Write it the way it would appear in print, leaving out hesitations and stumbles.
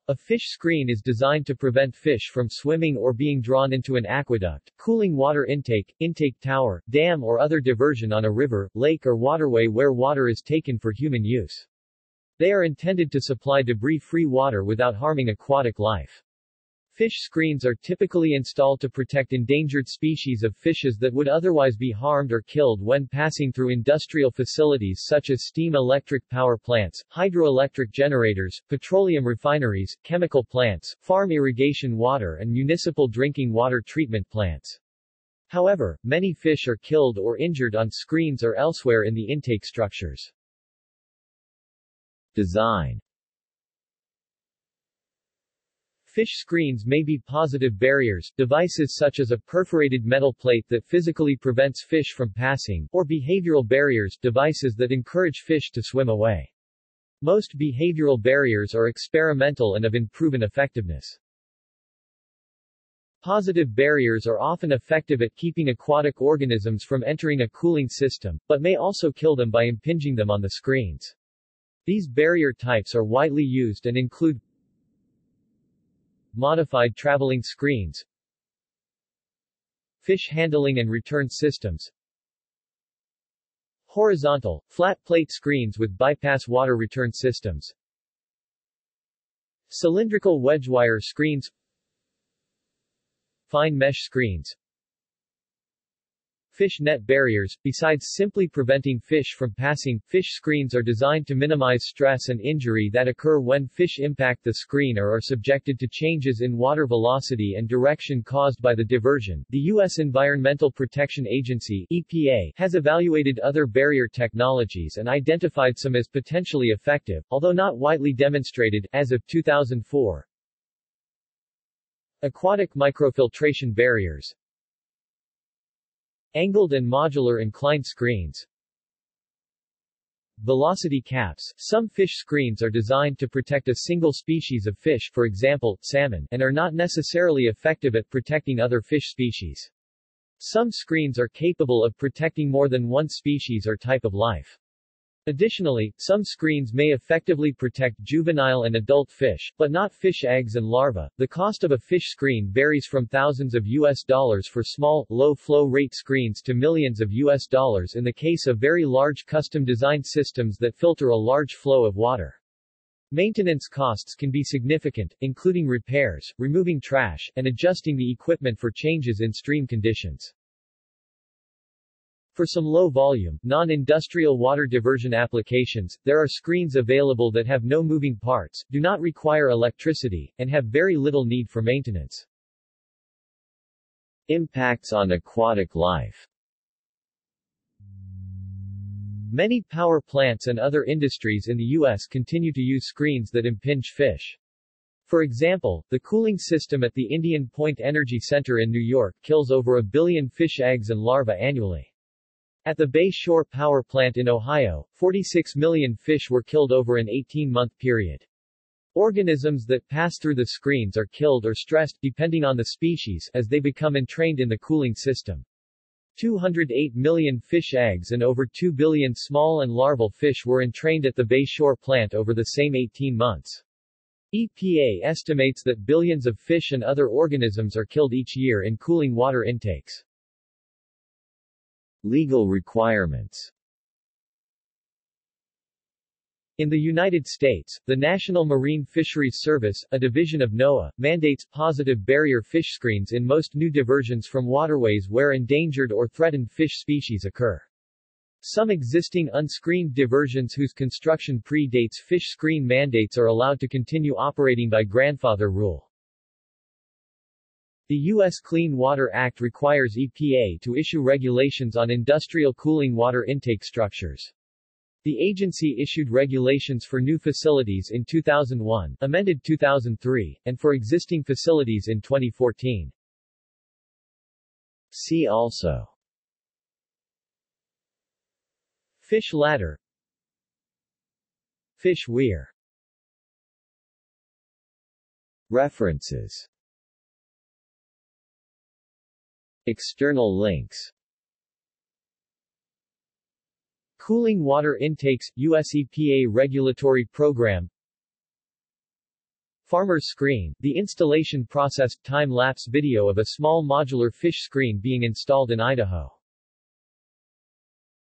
A fish screen is designed to prevent fish from swimming or being drawn into an aqueduct, cooling water intake, intake tower, dam or other diversion on a river, lake or waterway where water is taken for human use. They are intended to supply debris-free water without harming aquatic life. Fish screens are typically installed to protect endangered species of fishes that would otherwise be harmed or killed when passing through industrial facilities such as steam electric power plants, hydroelectric generators, petroleum refineries, chemical plants, farm irrigation water and municipal drinking water treatment plants. However, many fish are killed or injured on screens or elsewhere in the intake structures. Design. Fish screens may be positive barriers, devices such as a perforated metal plate that physically prevents fish from passing, or behavioral barriers, devices that encourage fish to swim away. Most behavioral barriers are experimental and of unproven effectiveness. Positive barriers are often effective at keeping aquatic organisms from entering a cooling system, but may also kill them by impinging them on the screens. These barrier types are widely used and include modified traveling screens, fish handling and return systems, horizontal, flat plate screens with bypass water return systems, cylindrical wedgewire screens, fine mesh screens, fish net barriers. Besides simply preventing fish from passing, fish screens are designed to minimize stress and injury that occur when fish impact the screen or are subjected to changes in water velocity and direction caused by the diversion. The U.S. Environmental Protection Agency (EPA) has evaluated other barrier technologies and identified some as potentially effective, although not widely demonstrated, as of 2004. Aquatic microfiltration barriers, angled and modular inclined screens, velocity caps. Some fish screens are designed to protect a single species of fish, for example, salmon, and are not necessarily effective at protecting other fish species. Some screens are capable of protecting more than one species or type of life. Additionally, some screens may effectively protect juvenile and adult fish, but not fish eggs and larvae. The cost of a fish screen varies from thousands of US dollars for small, low-flow rate screens to millions of US dollars in the case of very large custom-designed systems that filter a large flow of water. Maintenance costs can be significant, including repairs, removing trash, and adjusting the equipment for changes in stream conditions. For some low-volume, non-industrial water diversion applications, there are screens available that have no moving parts, do not require electricity, and have very little need for maintenance. Impacts on aquatic life. Many power plants and other industries in the U.S. continue to use screens that impinge fish. For example, the cooling system at the Indian Point Energy Center in New York kills over 1 billion fish eggs and larvae annually. At the Bay Shore Power Plant in Ohio, 46 million fish were killed over an 18-month period. Organisms that pass through the screens are killed or stressed, depending on the species, as they become entrained in the cooling system. 208 million fish eggs and over 2 billion small and larval fish were entrained at the Bay Shore plant over the same 18 months. EPA estimates that billions of fish and other organisms are killed each year in cooling water intakes. Legal requirements. In the United States, the National Marine Fisheries Service, a division of NOAA, mandates positive barrier fish screens in most new diversions from waterways where endangered or threatened fish species occur. Some existing unscreened diversions whose construction predates fish screen mandates are allowed to continue operating by grandfather rule. The U.S. Clean Water Act requires EPA to issue regulations on industrial cooling water intake structures. The agency issued regulations for new facilities in 2001, amended 2003, and for existing facilities in 2014. See also: fish ladder, fish weir. References. External links. Cooling water intakes, US EPA regulatory program. Farmer's screen, the installation processed time-lapse video of a small modular fish screen being installed in Idaho.